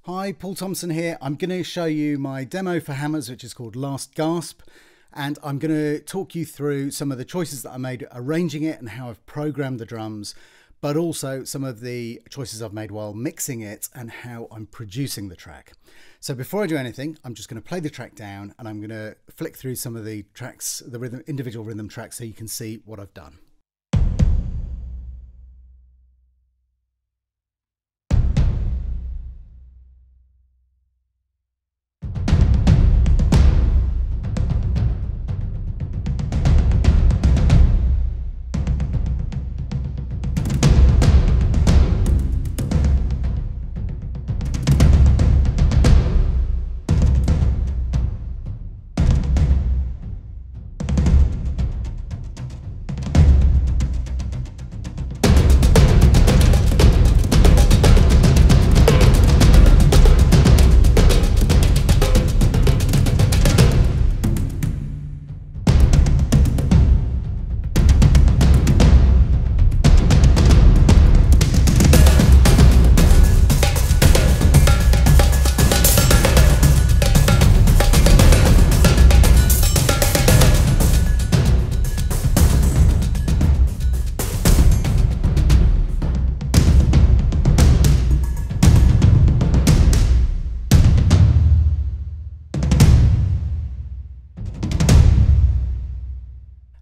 Hi, Paul Thompson here. I'm going to show you my demo for hammers, which is called Last Gasp. And I'm going to talk you through some of the choices that I made arranging it and how I've programmed the drums, but also some of the choices I've made while mixing it and how I'm producing the track. So before I do anything, I'm just going to play the track down and I'm going to flick through some of the tracks, the individual rhythm tracks, so you can see what I've done.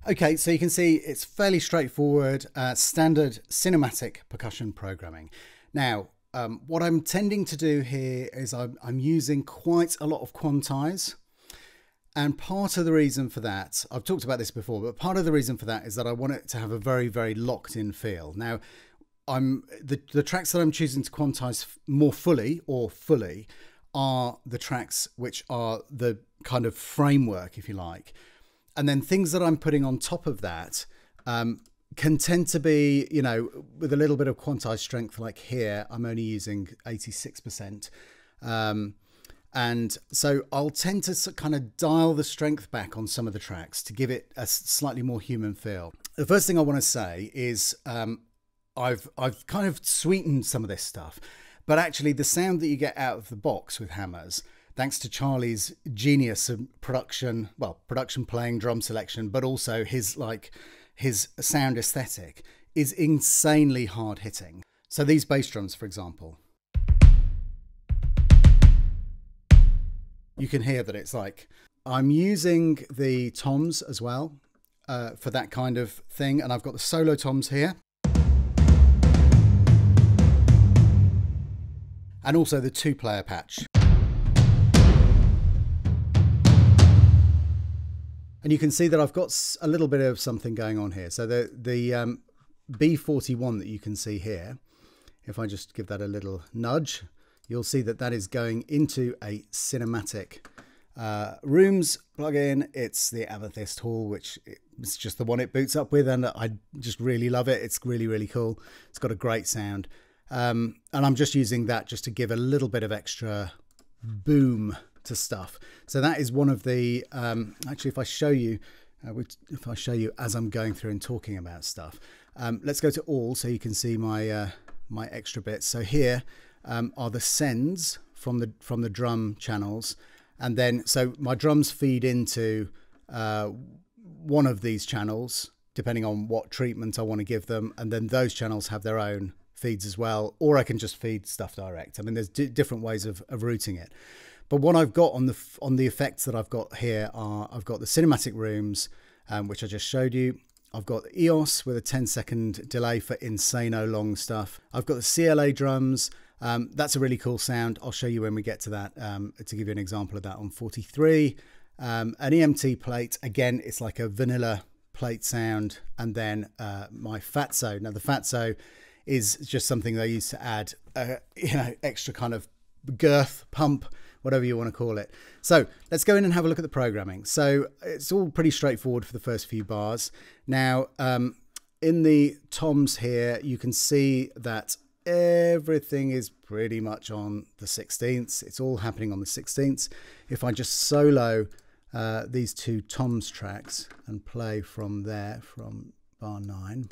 Okay, so you can see it's fairly straightforward, standard cinematic percussion programming. Now, what I'm tending to do here is I'm using quite a lot of Quantize. And part of the reason for that, I've talked about this before, but part of the reason for that is that I want it to have a very, very locked in feel. Now, the tracks that I'm choosing to quantize more fully are the tracks which are the kind of framework, if you like. And then things that I'm putting on top of that can tend to be, you know, with a little bit of quantized strength, like here, I'm only using 86%. And so I'll tend to kind of dial the strength back on some of the tracks to give it a slightly more human feel. The first thing I want to say is I've kind of sweetened some of this stuff, but actually the sound that you get out of the box with hammers, thanks to Charlie's genius of production playing, drum selection, but also his sound aesthetic, is insanely hard hitting. So these bass drums, for example, you can hear that it's like, I'm using the toms as well for that kind of thing. And I've got the solo toms here. And also the 2-player patch. And you can see that I've got a little bit of something going on here. So the B41 that you can see here, if I just give that a little nudge, you'll see that that is going into a cinematic rooms plugin. It's the Amethyst Hall, which is just the one it boots up with, and I just really love it. It's really, really cool. It's got a great sound. And I'm just using that just to give a little bit of extra boom to stuff. So that is one of the actually, if I show you as I'm going through and talking about stuff, let's go to all so you can see my my extra bits. So here are the sends from the drum channels, and then so my drums feed into one of these channels depending on what treatment I want to give them, and then those channels have their own feeds as well, or I can just feed stuff direct. I mean, there's different ways of routing it. But what I've got on the effects that I've got here are, I've got the cinematic rooms, which I just showed you. I've got EOS with a 10-second delay for insano long stuff. I've got the CLA drums. That's a really cool sound. I'll show you when we get to that, to give you an example of that on 43. An EMT plate, again, it's like a vanilla plate sound. And then my Fatso. Now the Fatso is just something they use to add, you know, extra kind of girth, pump, whatever you want to call it. So let's go in and have a look at the programming. So it's all pretty straightforward for the first few bars. Now, in the toms here, you can see that everything is pretty much on the 16ths. It's all happening on the 16ths. If I just solo these two toms tracks and play from there, from bar 9.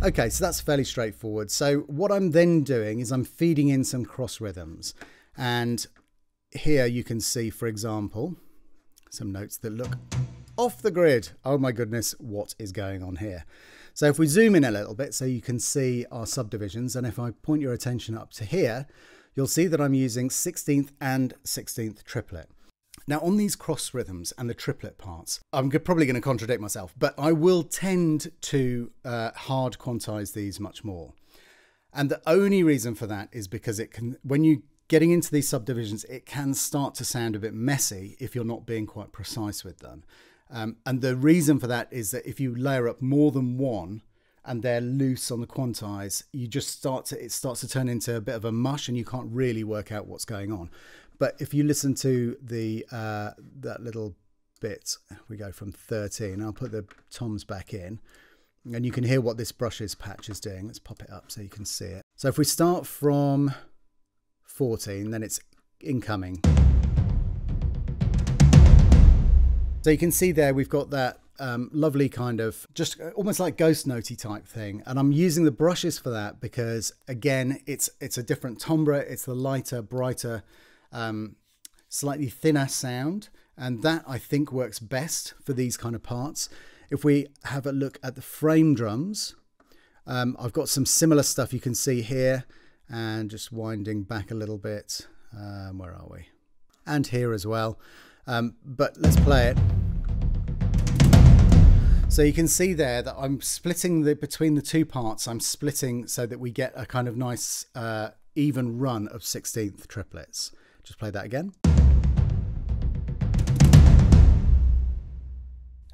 Okay, so that's fairly straightforward. So what I'm then doing is I'm feeding in some cross rhythms. And here you can see, for example, some notes that look off the grid. Oh my goodness, what is going on here? So if we zoom in a little bit so you can see our subdivisions, and if I point your attention up to here, you'll see that I'm using 16th and 16th triplet. Now on these cross rhythms and the triplet parts, I'm probably going to contradict myself, but I will tend to hard quantize these much more. And the only reason for that is because it can, when you're getting into these subdivisions, it can start to sound a bit messy if you're not being quite precise with them. And the reason for that is that if you layer up more than one and they're loose on the quantize, you just it starts to turn into a bit of a mush and you can't really work out what's going on. But if you listen to the that little bit, we go from 13. I'll put the toms back in, and you can hear what this brushes patch is doing. Let's pop it up so you can see it. So if we start from 14, then it's incoming. So you can see there we've got that lovely kind of just almost like ghost notey type thing, and I'm using the brushes for that because again it's a different timbre. It's the lighter, brighter, slightly thinner sound, and that I think works best for these kind of parts. If we have a look at the frame drums, I've got some similar stuff you can see here, and just winding back a little bit. Where are we? And here as well. But let's play it. So you can see there that I'm splitting between the two parts. I'm splitting so that we get a kind of nice even run of 16th triplets. Just play that again.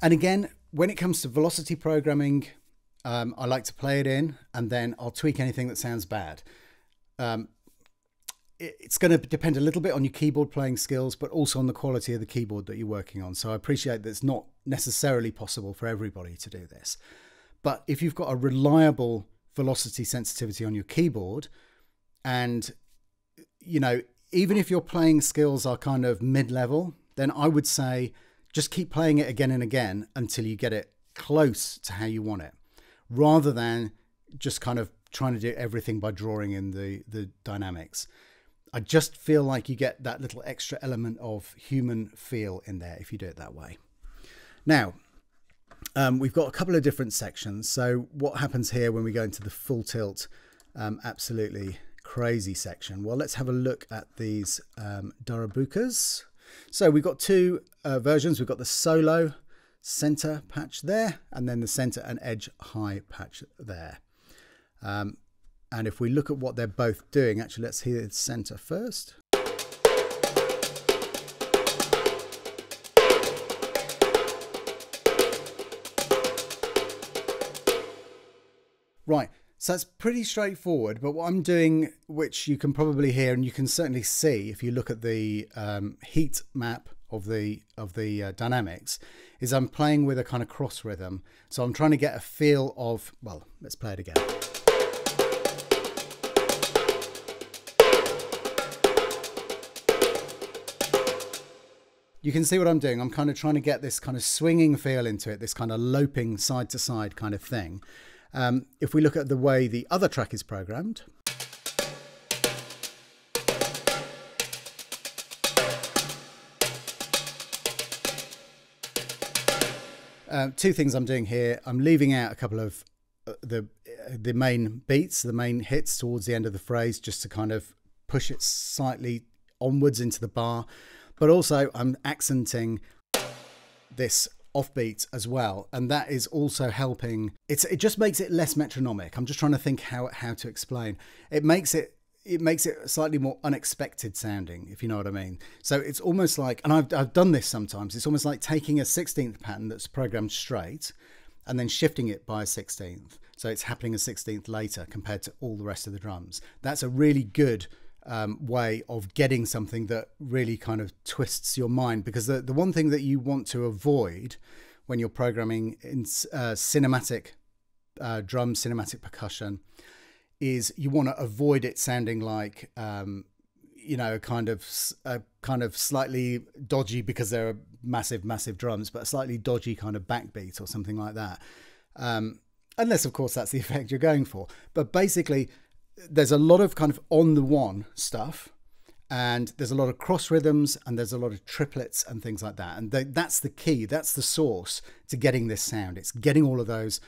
And again, when it comes to velocity programming, I like to play it in and then I'll tweak anything that sounds bad. It's going to depend a little bit on your keyboard playing skills, but also on the quality of the keyboard that you're working on. So I appreciate that it's not necessarily possible for everybody to do this. But if you've got a reliable velocity sensitivity on your keyboard, and, you know, even if your playing skills are kind of mid-level, then I would say just keep playing it again and again until you get it close to how you want it, rather than just kind of trying to do everything by drawing in the dynamics. I just feel like you get that little extra element of human feel in there if you do it that way. Now, we've got a couple of different sections. So what happens here when we go into the full tilt, absolutely crazy section? Well, let's have a look at these Darabukas. So we've got two versions. We've got the solo center patch there, and then the center and edge high patch there. And if we look at what they're both doing, actually, let's hear the center first. Right, so it's pretty straightforward, but what I'm doing, which you can probably hear and you can certainly see if you look at the heat map of the dynamics, is I'm playing with a kind of cross rhythm. So I'm trying to get a feel of, well, let's play it again. You can see what I'm doing. I'm kind of trying to get this kind of swinging feel into it, this kind of loping side to side kind of thing. If we look at the way the other track is programmed, two things I'm doing here. I'm leaving out a couple of the main beats, the main hits towards the end of the phrase, just to kind of push it slightly onwards into the bar. But also I'm accenting this offbeat as well, and that is also helping. It just makes it less metronomic. I'm just trying to think how to explain. It makes it slightly more unexpected sounding, if you know what I mean. So it's almost like, and I've done this sometimes, it's almost like taking a 16th pattern that's programmed straight and then shifting it by a 16th. So it's happening a 16th later compared to all the rest of the drums. That's a really good way of getting something that really kind of twists your mind, because the one thing that you want to avoid when you're programming in cinematic drums, cinematic percussion, is you want to avoid it sounding like you know, kind of slightly dodgy, because there are massive drums, but a slightly dodgy kind of backbeat or something like that. unless of course that's the effect you're going for. But basically there's a lot of kind of on the one stuff, and there's a lot of cross rhythms, and there's a lot of triplets and things like that. And that's the key, that's the source to getting this sound. It's getting all of those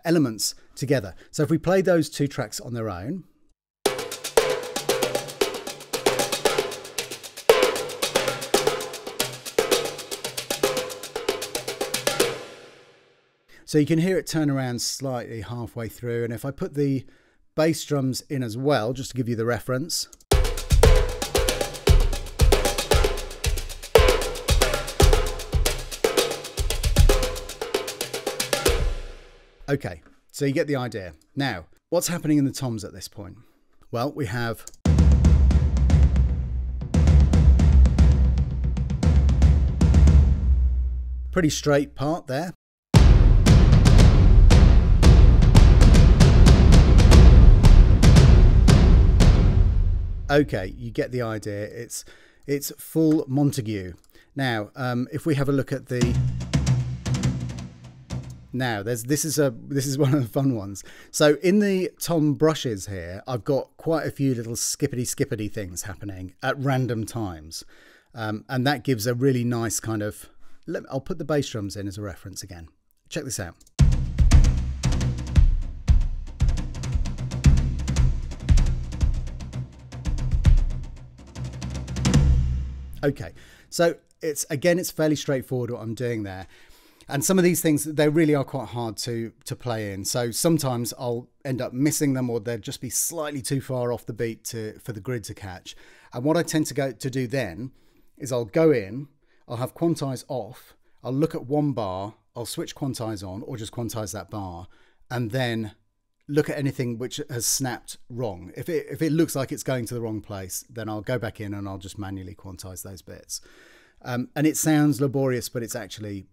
elements together. So if we play those two tracks on their own, so you can hear it turn around slightly halfway through. And if I put the bass drums in as well, just to give you the reference. Okay, so you get the idea. Now, what's happening in the toms at this point? Well, we have pretty straight part there. Okay, you get the idea. It's full Montague. Now, if we have a look at the this is one of the fun ones. So in the tom brushes here, I've got quite a few little skippity things happening at random times, and that gives a really nice kind of. I'll put the bass drums in as a reference again. Check this out. Okay, so it's fairly straightforward what I'm doing there. And some of these things, they really are quite hard to play in. So sometimes I'll end up missing them, or they'll just be slightly too far off the beat for the grid to catch. And what I tend to do then is I'll go in, I'll have Quantize off, I'll look at one bar, I'll switch Quantize on, or just Quantize that bar, and then look at anything which has snapped wrong. If it looks like it's going to the wrong place, then I'll go back in and I'll just manually quantize those bits. And it sounds laborious, but it's actually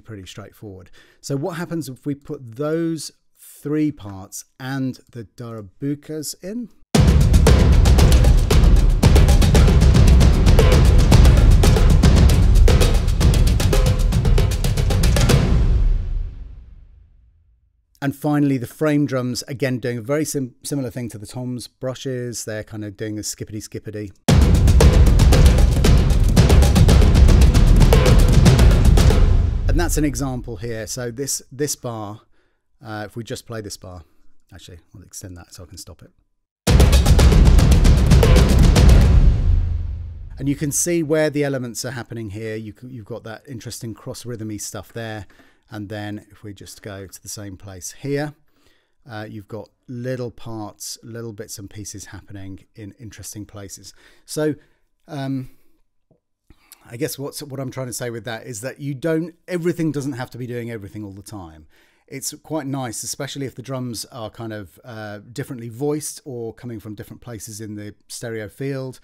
pretty straightforward. So what happens if we put those three parts and the darabukas in? And finally, the frame drums, again, doing a very similar thing to the toms brushes. They're kind of doing a skippity. And that's an example here. So this bar, if we just play this bar, actually, I'll extend that so I can stop it. And you can see where the elements are happening here. You've got that interesting cross-rhythm-y stuff there. And then if we just go to the same place here, you've got little parts, little bits and pieces happening in interesting places. So I guess what I'm trying to say with that is that everything doesn't have to be doing everything all the time. It's quite nice, especially if the drums are kind of differently voiced or coming from different places in the stereo field,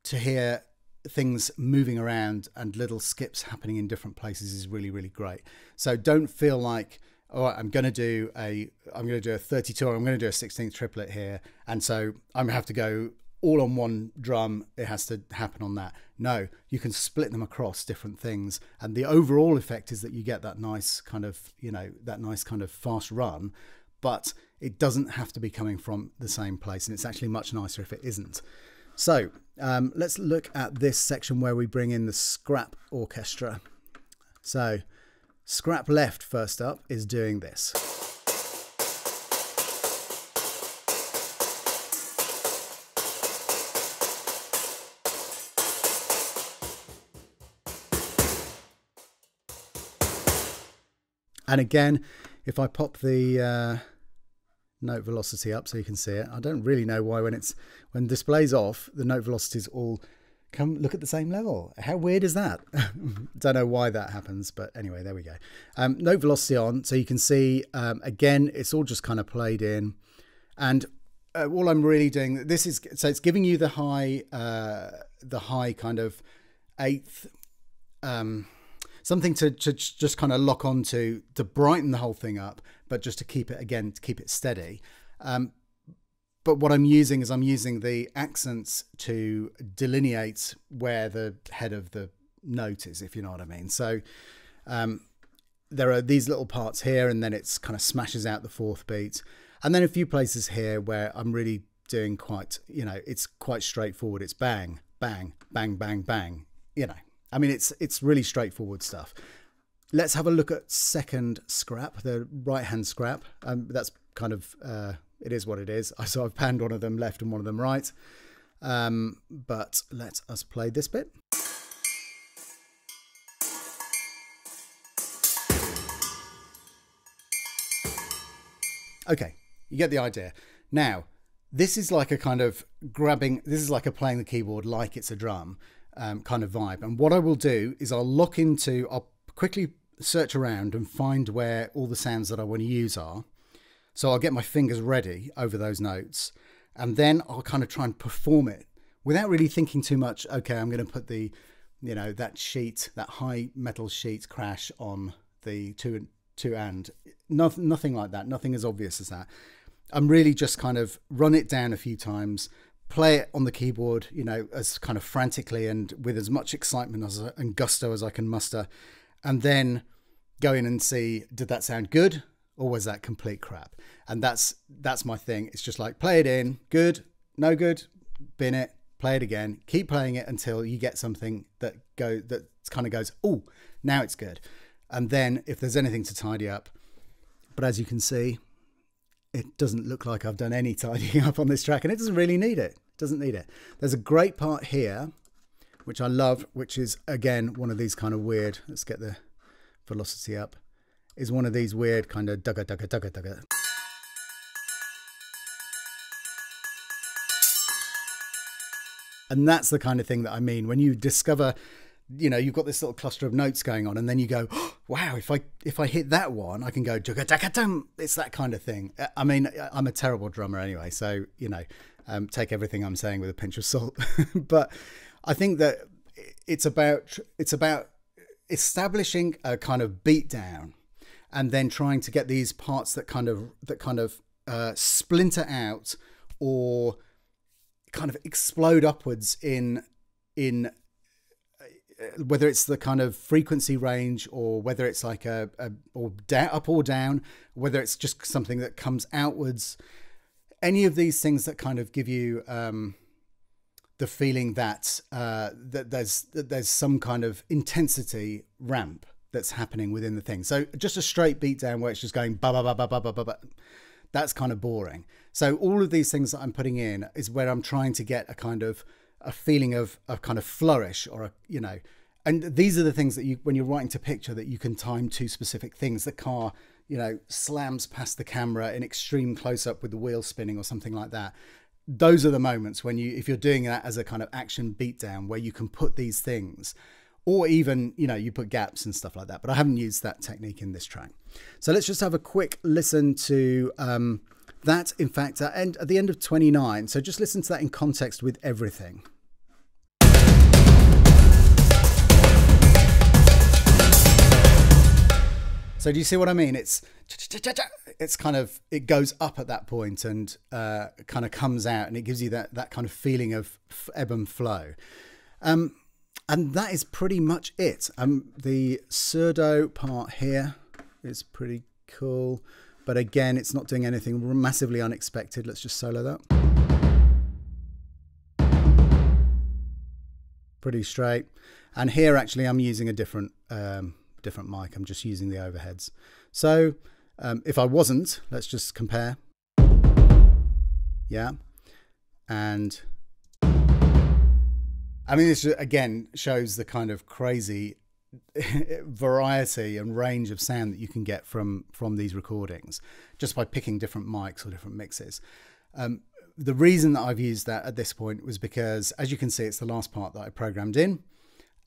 to hear things moving around and little skips happening in different places is really, really great. So don't feel like, all right, I'm going to do a 32 or I'm going to do a 16th triplet here, and so I'm going to have to go all on one drum. It has to happen on that. No, you can split them across different things, and the overall effect is that you get that nice kind of, that nice kind of fast run, but it doesn't have to be coming from the same place, and it's actually much nicer if it isn't. So let's look at this section where we bring in the scrap orchestra. So scrap left first up is doing this. And again, if I pop the note velocity up so you can see it, I don't really know why when display's off, the note velocities all look at the same level. How weird is that? Don't know why that happens, but anyway, there we go. Note velocity on, so you can see again, it's all just kind of played in, and all I'm really doing, so it's giving you the high kind of eighth. Something to just kind of lock onto to brighten the whole thing up, but just to keep it steady. But what I'm using is the accents to delineate where the head of the note is, if you know what I mean. So there are these little parts here, and then it's kind of smashes out the fourth beat. And then a few places here where I'm really doing quite, you know, it's quite straightforward. It's bang, bang, bang, bang, bang. You know, I mean, it's really straightforward stuff. Let's have a look at second scrap, the right-hand scrap. That's kind of, it is what it is. So I've panned one of them left and one of them right. But let us play this bit. Okay, you get the idea. Now, this is like a kind of grabbing, this is like a playing the keyboard like it's a drum kind of vibe. And what I will do is I'll quickly search around and find where all the sounds that I want to use are. So I'll get my fingers ready over those notes, and then I'll kind of try and perform it without really thinking too much. Okay, I'm going to put the, you know, that sheet, that high metal sheet crash on the two and nothing like that. Nothing as obvious as that. I'm really just kind of run it down a few times, play it on the keyboard, you know, as kind of frantically and with as much excitement and gusto as I can muster, and then go in and see, did that sound good or was that complete crap? And that's my thing. It's just like, play it in, good, no good, bin it, play it again, keep playing it until you get something that kind of goes, oh, now it's good. And then if there's anything to tidy up, but as you can see, it doesn't look like I've done any tidying up on this track, and it doesn't really need it. It doesn't need it. There's a great part here, which I love, which is, again, one of these kind of weird, let's get the velocity up, is one of these weird kind of dugga, dugga, dugga, dugga. And that's the kind of thing that I mean when you discover, you know, you've got this little cluster of notes going on, and then you go, oh, wow, if I hit that one, I can go jugga jugga dum. It's that kind of thing. I mean, I'm a terrible drummer anyway, so, you know, take everything I'm saying with a pinch of salt. But I think that it's about establishing a kind of beat down, and then trying to get these parts that kind of splinter out or kind of explode upwards in whether it's the kind of frequency range, or whether it's like up or down, whether it's just something that comes outwards. Any of these things that kind of give you the feeling that there's some kind of intensity ramp that's happening within the thing. So just a straight beat down where it's just going ba ba ba ba ba ba ba ba, that's kind of boring. So all of these things that I'm putting in is where I'm trying to get a kind of a feeling of a kind of flourish, or a, you know, and these are the things that you, when you're writing to picture, that you can time to specific things. The car, you know, slams past the camera in extreme close up with the wheel spinning or something like that. Those are the moments when you, if you're doing that as a kind of action beatdown, where you can put these things, or even, you know, you put gaps and stuff like that. But I haven't used that technique in this track. So let's just have a quick listen to that. In fact, at the end of 29. So just listen to that in context with everything. So do you see what I mean? It's kind of, it goes up at that point and kind of comes out, and it gives you that kind of feeling of ebb and flow. And that is pretty much it. The Cerdo part here is pretty cool, but again, it's not doing anything massively unexpected. Let's just solo that. Pretty straight. And here, actually, I'm using a different mic. I'm just using the overheads. So if I wasn't, let's just compare. Yeah. And I mean, this again shows the kind of crazy variety and range of sound that you can get from these recordings just by picking different mics or different mixes. The reason that I've used that at this point was because, as you can see, it's the last part that I programmed in.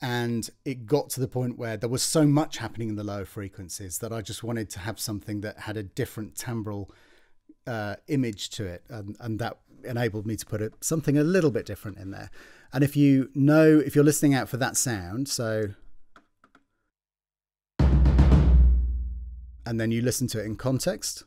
And it got to the point where there was so much happening in the lower frequencies that I just wanted to have something that had a different timbral image to it. And that enabled me to put something a little bit different in there. And if you're listening out for that sound, so, and then you listen to it in context.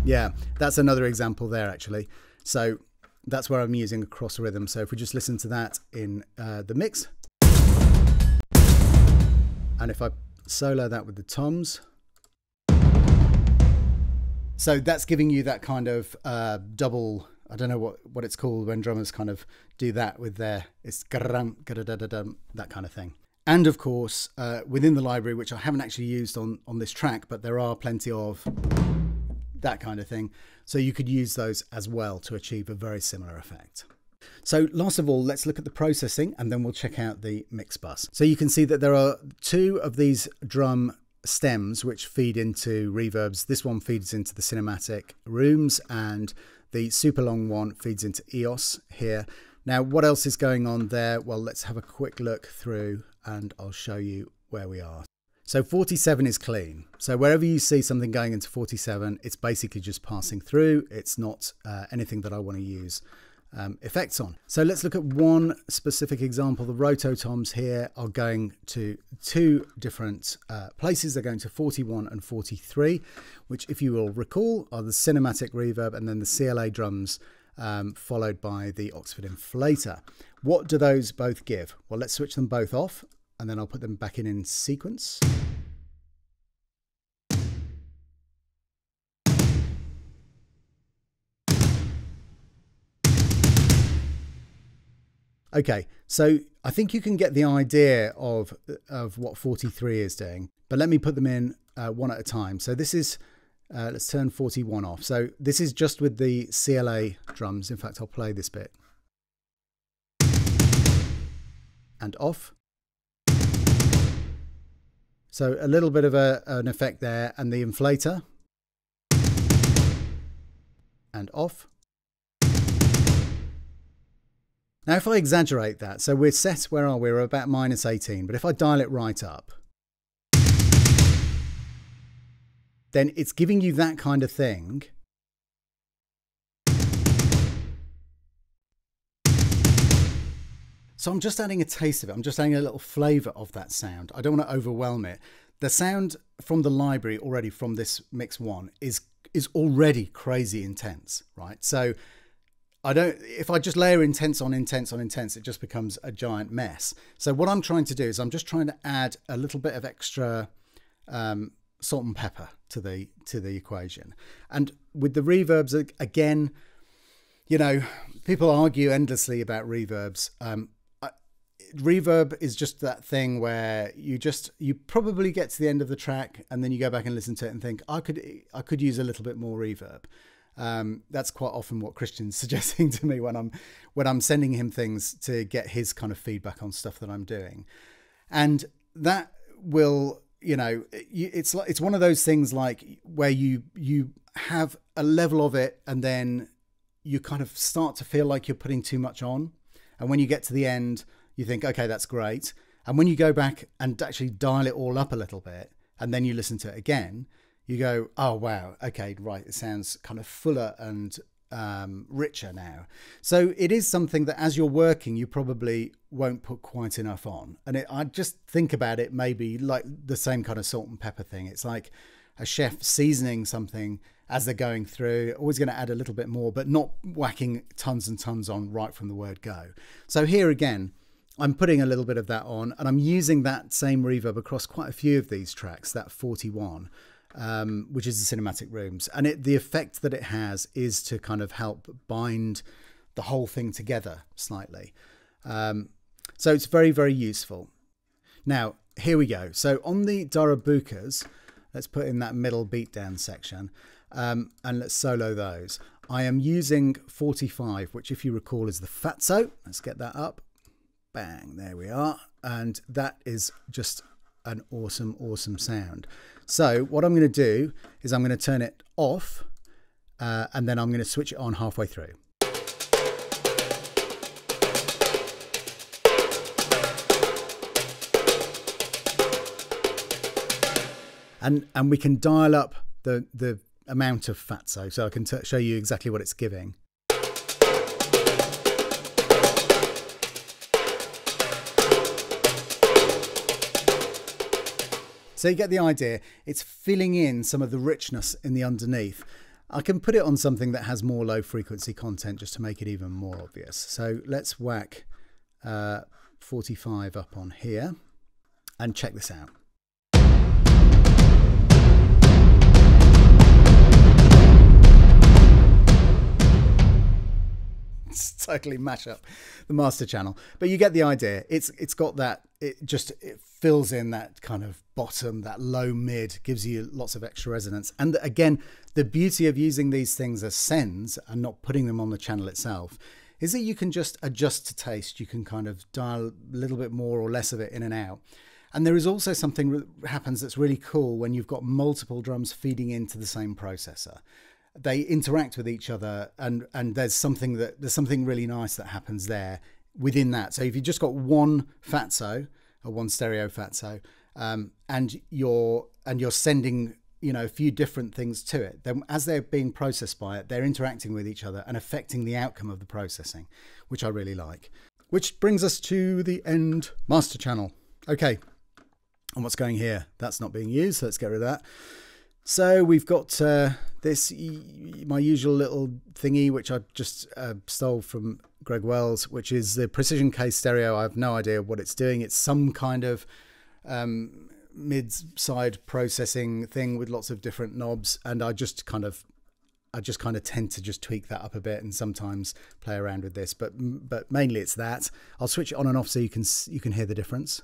Yeah, that's another example there actually. So that's where I'm using a cross rhythm. So if we just listen to that in the mix, and if I solo that with the toms, so that's giving you that kind of double, I don't know what it's called when drummers kind of do that with their, it's that kind of thing. And of course, within the library, which I haven't actually used on this track, but there are plenty of that kind of thing. So you could use those as well to achieve a very similar effect. So last of all, let's look at the processing and then we'll check out the mix bus. So you can see that there are two of these drum stems which feed into reverbs. This one feeds into the cinematic rooms and the super long one feeds into EOS here. Now, what else is going on there? Well, let's have a quick look through and I'll show you where we are. So 47 is clean. So wherever you see something going into 47, it's basically just passing through. It's not anything that I want to use effects on. So let's look at one specific example. The rototoms here are going to two different places. They're going to 41 and 43, which, if you will recall, are the cinematic reverb and then the CLA drums, followed by the Oxford inflator. What do those both give? Well, let's switch them both off and then I'll put them back in sequence. Okay, so I think you can get the idea of what 43 is doing, but let me put them in one at a time. So this is, let's turn 41 off. So this is just with the CLA drums. In fact, I'll play this bit. And off. So a little bit of an effect there, and the inflator. And off. Now, if I exaggerate that, so we're set, where are we? We're about -18, but if I dial it right up, then it's giving you that kind of thing. So I'm just adding a taste of it. I'm just adding a little flavour of that sound. I don't want to overwhelm it. The sound from the library already from this mix one is already crazy intense, right? So if I just layer intense on intense on intense, it just becomes a giant mess. So what I'm trying to do is I'm just trying to add a little bit of extra salt and pepper to the equation. And with the reverbs, again, you know, people argue endlessly about reverbs. Reverb is just that thing where you probably get to the end of the track and then you go back and listen to it and think, I could use a little bit more reverb. That's quite often what Christian's suggesting to me when I'm sending him things to get his kind of feedback on stuff that I'm doing. And that will, you know, it's one of those things like where you have a level of it and then you kind of start to feel like you're putting too much on. And when you get to the end, you think, okay, that's great. And when you go back and actually dial it all up a little bit, and then you listen to it again, you go, oh, wow, okay, right, it sounds kind of fuller and richer now. So it is something that as you're working, you probably won't put quite enough on. And I just think about it maybe like the same kind of salt and pepper thing. It's like a chef seasoning something as they're going through, always going to add a little bit more, but not whacking tons and tons on right from the word go. So here again, I'm putting a little bit of that on, and I'm using that same reverb across quite a few of these tracks, that 41, which is the cinematic rooms. And the effect that it has is to kind of help bind the whole thing together slightly. So it's very, very useful. Now, here we go. So on the Darabukas, let's put in that middle beatdown section, and let's solo those. I am using 45, which, if you recall, is the Fatso. Let's get that up. Bang, there we are. And that is just an awesome, awesome sound. So what I'm going to do is I'm going to turn it off and then I'm going to switch it on halfway through. And we can dial up the amount of Fatso, so I can show you exactly what it's giving. So you get the idea. It's filling in some of the richness in the underneath. I can put it on something that has more low frequency content just to make it even more obvious. So let's whack 45 up on here and check this out. Totally mash up the master channel, but you get the idea. It's got that, it fills in that kind of bottom, that low mid, gives you lots of extra resonance. And again, the beauty of using these things as sends and not putting them on the channel itself is that you can just adjust to taste. You can kind of dial a little bit more or less of it in and out. And there is also something that happens that's really cool when you've got multiple drums feeding into the same processor. They interact with each other, and there's something really nice that happens there within that. So if you've just got one fatso or one stereo fatso, and you're sending, you know, a few different things to it, then as they're being processed by it, they're interacting with each other and affecting the outcome of the processing, which I really like. Which brings us to the end master channel. Okay, and what's going here? That's not being used, so let's get rid of that. So we've got this, my usual little thingy, which I just stole from Greg Wells, which is the Precision Case Stereo. I have no idea what it's doing. It's some kind of mid-side processing thing with lots of different knobs, and I just kind of tend to just tweak that up a bit and sometimes play around with this, but mainly it's that. I'll switch it on and off so you can hear the difference.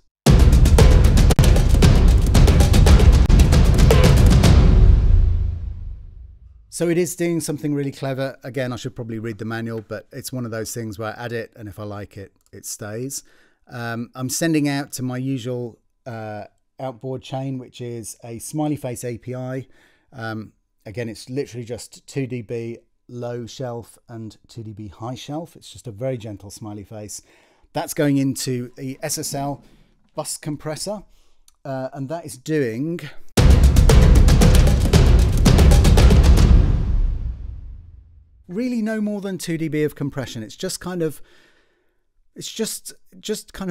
So it is doing something really clever. Again, I should probably read the manual, but it's one of those things where I add it, and if I like it, it stays. I'm sending out to my usual outboard chain, which is a smiley face API. Again, it's literally just 2 dB low shelf and 2 dB high shelf. It's just a very gentle smiley face. That's going into the SSL bus compressor, and that is doing... really no more than 2 dB of compression. It's just kind of,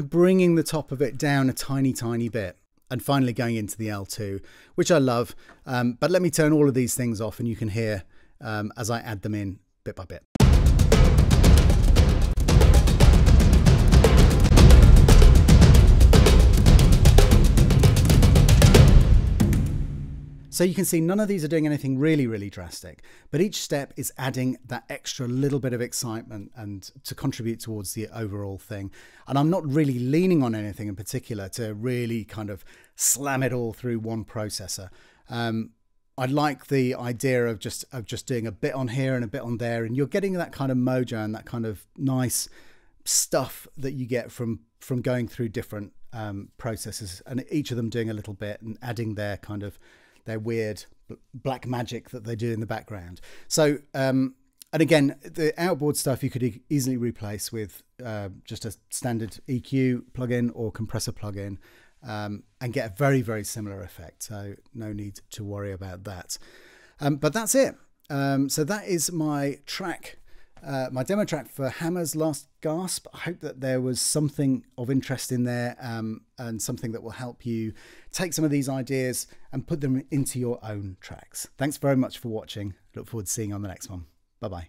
bringing the top of it down a tiny bit, and finally going into the L2, which I love. But let me turn all of these things off, and you can hear as I add them in bit by bit. So you can see none of these are doing anything really drastic, but each step is adding that extra little bit of excitement and to contribute towards the overall thing. And I'm not really leaning on anything in particular to really kind of slam it all through one processor. I like the idea of just doing a bit on here and a bit on there, and you're getting that kind of mojo and that kind of nice stuff that you get from going through different processors, and each of them doing a little bit and adding their kind of their weird black magic that they do in the background. So, and again, the outboard stuff you could easily replace with just a standard EQ plugin or compressor plugin, and get a very similar effect. So no need to worry about that. But that's it. So that is my track, my demo track for Hammer's Last Gasp. I hope that there was something of interest in there, and something that will help you take some of these ideas and put them into your own tracks. Thanks very much for watching. Look forward to seeing you on the next one. Bye-bye.